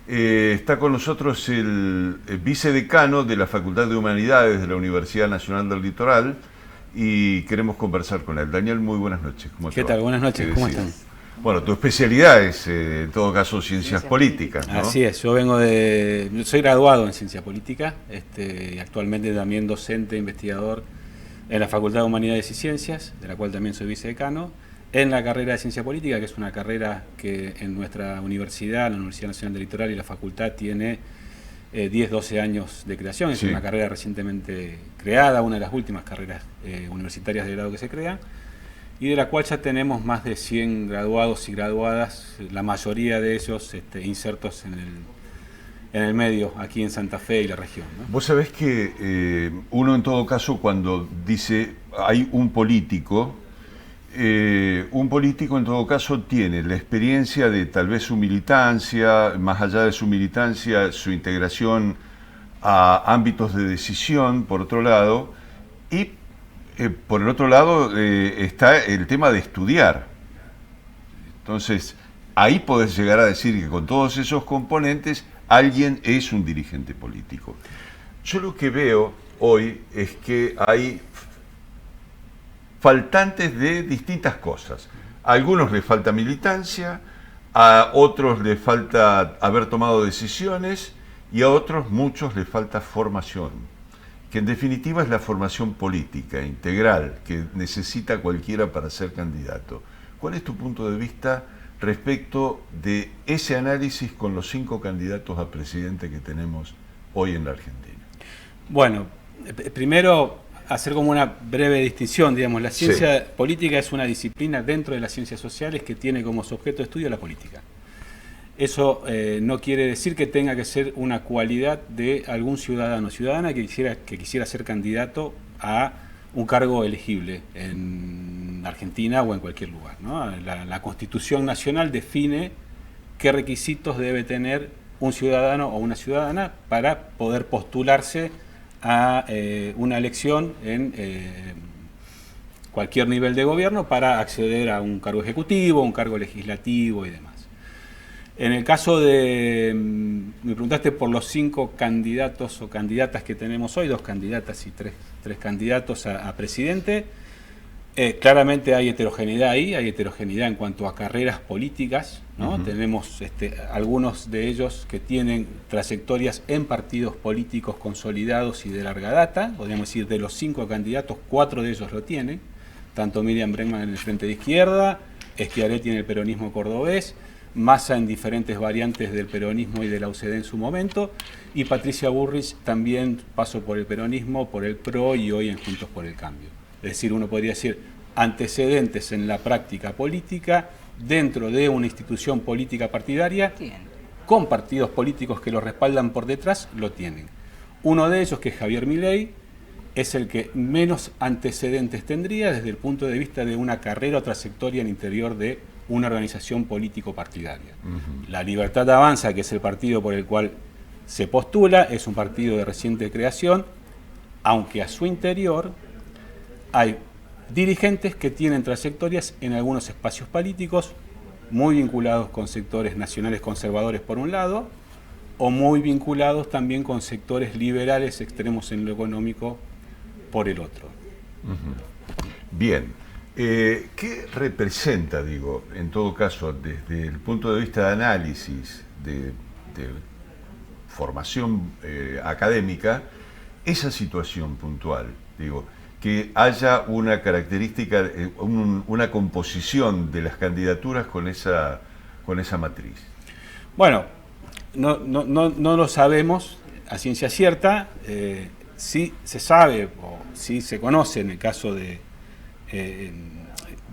Está con nosotros el vicedecano de la Facultad de Humanidades de la Universidad Nacional del Litoral y queremos conversar con él. Daniel, muy buenas noches. ¿Cómo te ¿Qué va? tal? Buenas noches, ¿cómo están? Bueno, tu especialidad es, en todo caso, ciencias políticas, ¿no? Así es, yo soy graduado en Ciencia Política, y actualmente también docente, investigador en la Facultad de Humanidades y Ciencias, de la cual también soy vicedecano, en la carrera de Ciencia Política, que es una carrera que en nuestra universidad, la Universidad Nacional del Litoral y la facultad tiene 10-12 años de creación. Es una carrera recientemente creada, una de las últimas carreras universitarias de grado que se crean, y de la cual ya tenemos más de 100 graduados y graduadas, la mayoría de ellos insertos en el medio, aquí en Santa Fe y la región, ¿no? Vos sabés que uno en todo caso cuando dice hay un político en todo caso tiene la experiencia de tal vez su militancia, más allá de su militancia, su integración a ámbitos de decisión, por otro lado, y por el otro lado está el tema de estudiar. Entonces, ahí podés llegar a decir que con todos esos componentes alguien es un dirigente político. Yo lo que veo hoy es que hay faltantes de distintas cosas. A algunos les falta militancia, a otros les falta haber tomado decisiones y a otros muchos les falta formación, que en definitiva es la formación política integral que necesita cualquiera para ser candidato. ¿Cuál es tu punto de vista respecto de ese análisis con los 5 candidatos a presidente que tenemos hoy en la Argentina? Bueno, primero hacer como una breve distinción, digamos, la ciencia política es una disciplina dentro de las ciencias sociales que tiene como su objeto de estudio la política. Eso no quiere decir que tenga que ser una cualidad de algún ciudadano o ciudadana que quisiera ser candidato a un cargo elegible en Argentina o en cualquier lugar, ¿no? La Constitución Nacional define qué requisitos debe tener un ciudadano o una ciudadana para poder postularse a una elección en cualquier nivel de gobierno para acceder a un cargo ejecutivo, un cargo legislativo y demás. En el caso de, me preguntaste por los 5 candidatos o candidatas que tenemos hoy, 2 candidatas y 3 candidatos a presidente. Claramente hay heterogeneidad ahí, hay heterogeneidad en cuanto a carreras políticas, ¿no? Tenemos algunos de ellos que tienen trayectorias en partidos políticos consolidados y de larga data, podríamos decir de los 5 candidatos, 4 de ellos lo tienen, tanto Miriam Bregman en el Frente de Izquierda, Schiaretti en el peronismo cordobés, Massa en diferentes variantes del peronismo y de la UCD en su momento, y Patricia Bullrich también pasó por el peronismo, por el PRO y hoy en Juntos por el Cambio. Es decir, uno podría decir antecedentes en la práctica política dentro de una institución política partidaria, con partidos políticos que lo respaldan por detrás, lo tienen. Uno de ellos, que es Javier Milei, es el que menos antecedentes tendría desde el punto de vista de una carrera o trayectoria en el interior de una organización político-partidaria. La Libertad Avanza, que es el partido por el cual se postula, es un partido de reciente creación, aunque a su interior hay dirigentes que tienen trayectorias en algunos espacios políticos muy vinculados con sectores nacionales conservadores por un lado, o muy vinculados también con sectores liberales extremos en lo económico por el otro. Bien. ¿Qué representa, digo, en todo caso, desde el punto de vista de análisis, de formación académica, esa situación puntual? Digo, que haya una característica, una composición de las candidaturas con esa matriz. Bueno, no lo sabemos a ciencia cierta, sí se sabe o sí se conoce en el caso de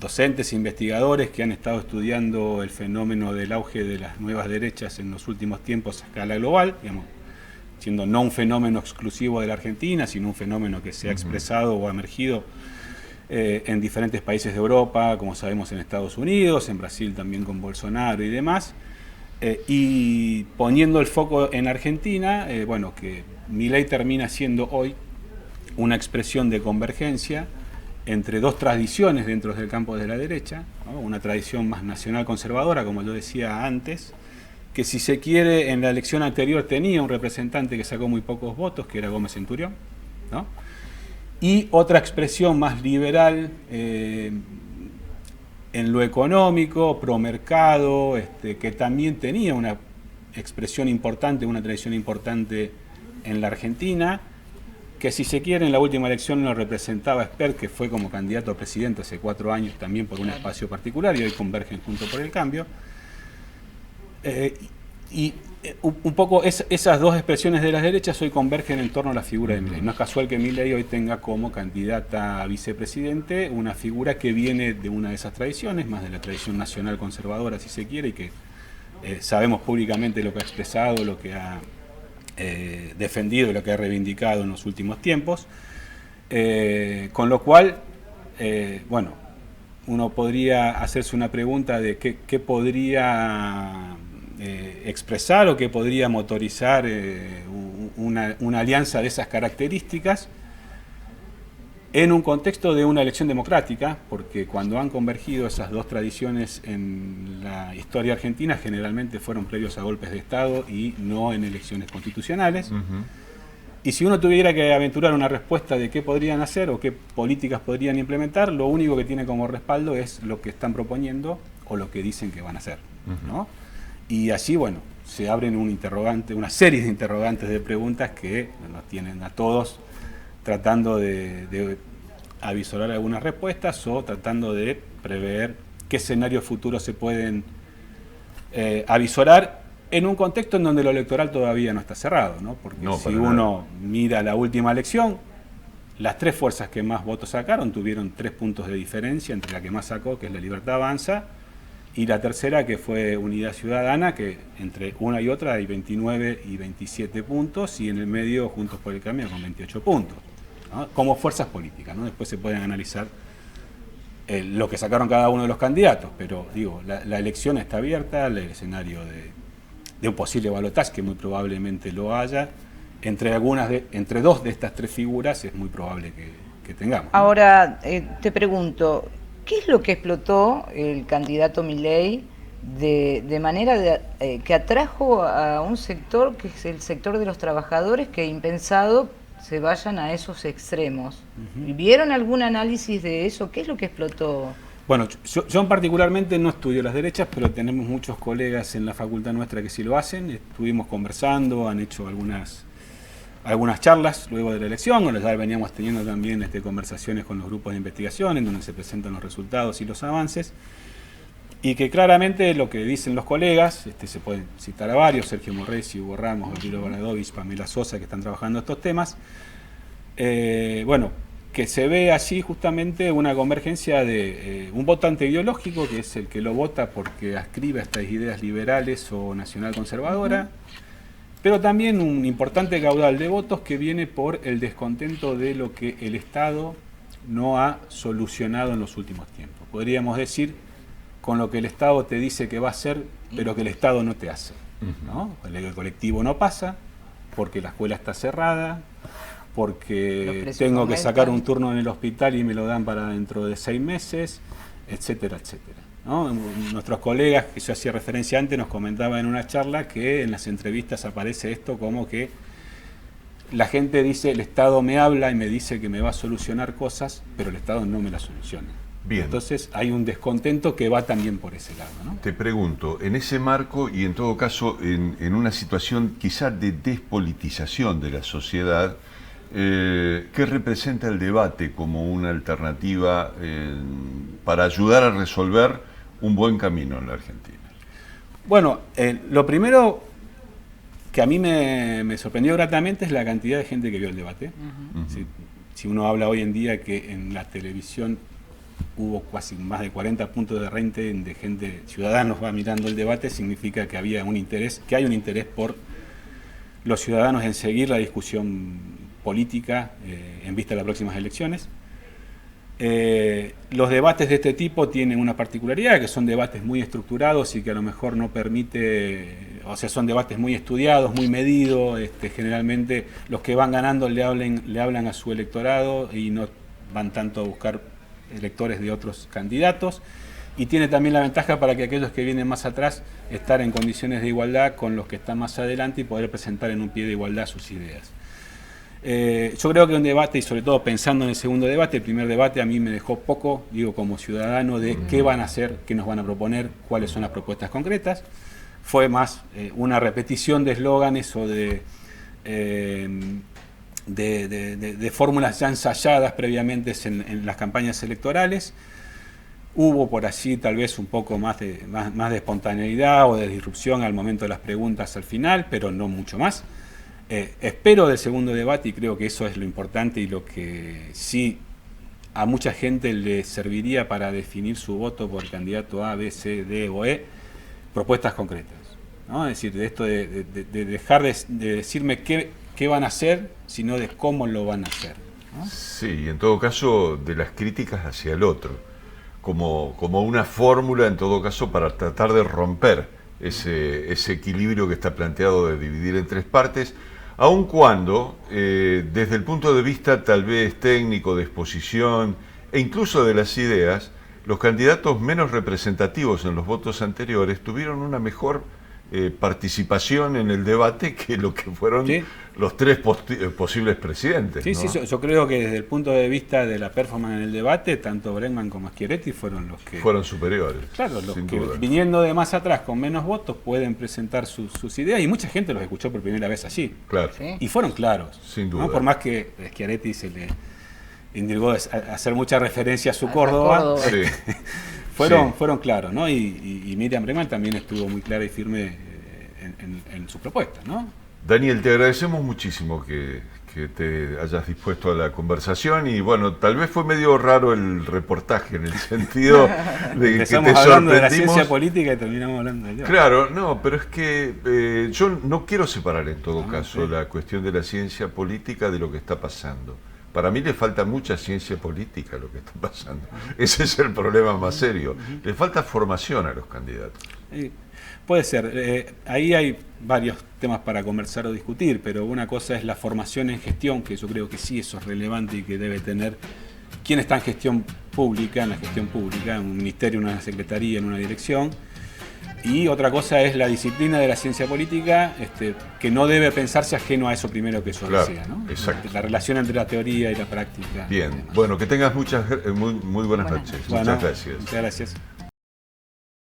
docentes e investigadores que han estado estudiando el fenómeno del auge de las nuevas derechas en los últimos tiempos a escala global, digamos, siendo no un fenómeno exclusivo de la Argentina, sino un fenómeno que se ha expresado o ha emergido en diferentes países de Europa, como sabemos en Estados Unidos, en Brasil también con Bolsonaro y demás, y poniendo el foco en Argentina, bueno, que Milei termina siendo hoy una expresión de convergencia entre 2 tradiciones dentro del campo de la derecha, ¿no? Una tradición más nacional conservadora, como yo decía antes, que si se quiere en la elección anterior tenía un representante que sacó muy pocos votos, que era Gómez Centurión, ¿no? Y otra expresión más liberal en lo económico, promercado, que también tenía una expresión importante, una tradición importante en la Argentina, que si se quiere en la última elección lo representaba Espert, que fue como candidato a presidente hace 4 años también por un espacio particular, y hoy convergen junto por el cambio. Un poco esas dos expresiones de las derechas hoy convergen en torno a la figura de Milei. No es casual que Milei hoy tenga como candidata a vicepresidente una figura que viene de una de esas tradiciones, más de la tradición nacional conservadora si se quiere, y que sabemos públicamente lo que ha expresado, lo que ha defendido y lo que ha reivindicado en los últimos tiempos. Con lo cual, bueno, uno podría hacerse una pregunta de qué podría expresar o qué podría motorizar una alianza de esas características en un contexto de una elección democrática, porque cuando han convergido esas dos tradiciones en la historia argentina generalmente fueron previos a golpes de Estado y no en elecciones constitucionales. Y si uno tuviera que aventurar una respuesta de qué podrían hacer o qué políticas podrían implementar, lo único que tiene como respaldo es lo que están proponiendo o lo que dicen que van a hacer, ¿no? Y así, bueno, se abren una serie de interrogantes, de preguntas que nos tienen a todos tratando de avisorar algunas respuestas o tratando de prever qué escenarios futuros se pueden avisorar en un contexto en donde lo electoral todavía no está cerrado, ¿no? Porque no, si uno mira la última elección, las 3 fuerzas que más votos sacaron tuvieron 3 puntos de diferencia entre la que más sacó, que es la Libertad Avanza, y la tercera, que fue Unidad Ciudadana, que entre una y otra hay 29 y 27 puntos, y en el medio Juntos por el Cambio con 28 puntos, ¿no? Como fuerzas políticas, ¿no? Después se pueden analizar lo que sacaron cada uno de los candidatos, pero digo, la elección está abierta, el escenario de un posible balotaje, que muy probablemente lo haya, entre 2 de estas 3 figuras es muy probable que tengamos, ¿no? Ahora, te pregunto, ¿qué es lo que explotó el candidato Milei de manera que atrajo a un sector que es el sector de los trabajadores, que impensado se vayan a esos extremos? ¿Vieron algún análisis de eso? ¿Qué es lo que explotó? Bueno, yo particularmente no estudio las derechas, pero tenemos muchos colegas en la facultad nuestra que sí lo hacen. Estuvimos conversando, han hecho algunas charlas luego de la elección, o ya veníamos teniendo también conversaciones con los grupos de investigación en donde se presentan los resultados y los avances, y que claramente lo que dicen los colegas, se pueden citar a varios, Sergio Morresi, Hugo Ramos, Gabriel Baradovich, Pamela Sosa, que están trabajando estos temas, bueno, que se ve allí justamente una convergencia de un votante ideológico, que es el que lo vota porque ascribe a estas ideas liberales o nacional conservadora, pero también un importante caudal de votos que viene por el descontento de lo que el Estado no ha solucionado en los últimos tiempos. Podríamos decir, con lo que el Estado te dice que va a hacer, pero que el Estado no te hace, ¿no? El colectivo no pasa, porque la escuela está cerrada, porque tengo que sacar un turno en el hospital y me lo dan para dentro de 6 meses, etcétera, etcétera, ¿no? Nuestros colegas, que yo hacía referencia antes, nos comentaban en una charla que en las entrevistas aparece esto como que la gente dice, el Estado me habla y me dice que me va a solucionar cosas, pero el Estado no me las soluciona. Bien. Entonces hay un descontento que va también por ese lado, ¿no? Te pregunto, en ese marco y en todo caso en una situación quizás de despolitización de la sociedad, ¿qué representa el debate como una alternativa para ayudar a resolver un buen camino en la Argentina? Bueno, lo primero que a mí me sorprendió gratamente es la cantidad de gente que vio el debate. Si uno habla hoy en día que en la televisión hubo casi más de 40 puntos de rating de gente, ciudadanos va mirando el debate, significa que había un interés, que hay un interés por los ciudadanos en seguir la discusión política en vista de las próximas elecciones. Los debates de este tipo tienen una particularidad, que son debates muy estructurados y que a lo mejor no permite, o sea, son debates muy estudiados, muy medidos, generalmente los que van ganando le hablan a su electorado y no van tanto a buscar electores de otros candidatos, y tiene también la ventaja para que aquellos que vienen más atrás estar en condiciones de igualdad con los que están más adelante y poder presentar en un pie de igualdad sus ideas. Yo creo que un debate, y sobre todo pensando en el segundo debate, el primer debate a mí me dejó poco, digo, como ciudadano, de qué van a hacer, qué nos van a proponer, cuáles son las propuestas concretas. Fue más una repetición de eslóganes o de fórmulas ya ensayadas previamente en las campañas electorales. Hubo por allí tal vez un poco más de espontaneidad o de disrupción al momento de las preguntas al final, pero no mucho más. Espero del segundo debate, y creo que eso es lo importante y lo que sí a mucha gente le serviría para definir su voto por candidato A, B, C, D o E, propuestas concretas, ¿no? Es decir, de esto de dejar de decirme qué van a hacer, sino de cómo lo van a hacer, ¿no? Sí, y en todo caso de las críticas hacia el otro, como una fórmula en todo caso para tratar de romper ese equilibrio que está planteado de dividir en tres partes, aun cuando desde el punto de vista tal vez técnico, de exposición e incluso de las ideas, los candidatos menos representativos en los votos anteriores tuvieron una mejor participación en el debate que lo que fueron los tres posibles presidentes. Sí, ¿no? sí, yo creo que desde el punto de vista de la performance en el debate, tanto Bregman como Schiaretti fueron los que... Fueron superiores. Claro, los sin que duda. viniendo de más atrás con menos votos pueden presentar sus ideas, y mucha gente los escuchó por primera vez allí. Claro. Sí. Y fueron claros. Sin duda. ¿no? Por más que Schiaretti se le indicó hacer mucha referencia a su Córdoba. Sí. Fueron claros, ¿no? Y Miriam Bregman también estuvo muy clara y firme en su propuesta, ¿no? Daniel, te agradecemos muchísimo que te hayas dispuesto a la conversación, y bueno, tal vez fue medio raro el reportaje en el sentido de que Empezamos te hablando de la sorprendimos. ciencia política y terminamos hablando de debate. Claro, no, pero es que yo no quiero separar en todo caso sí. la cuestión de la ciencia política de lo que está pasando. Para mí le falta mucha ciencia política a lo que está pasando. Ese es el problema más serio. Le falta formación a los candidatos. Puede ser. Ahí hay varios temas para conversar o discutir, pero una cosa es la formación en gestión, que yo creo que sí, eso es relevante y que debe tener quien está en gestión pública, en la gestión pública, en un ministerio, en una secretaría, en una dirección. Y otra cosa es la disciplina de la ciencia política, que no debe pensarse ajeno a eso primero que eso desea, ¿no? Exacto. La relación entre la teoría y la práctica. Bien, bueno, que tengas muy buenas noches. Bueno, Muchas gracias. Muchas gracias.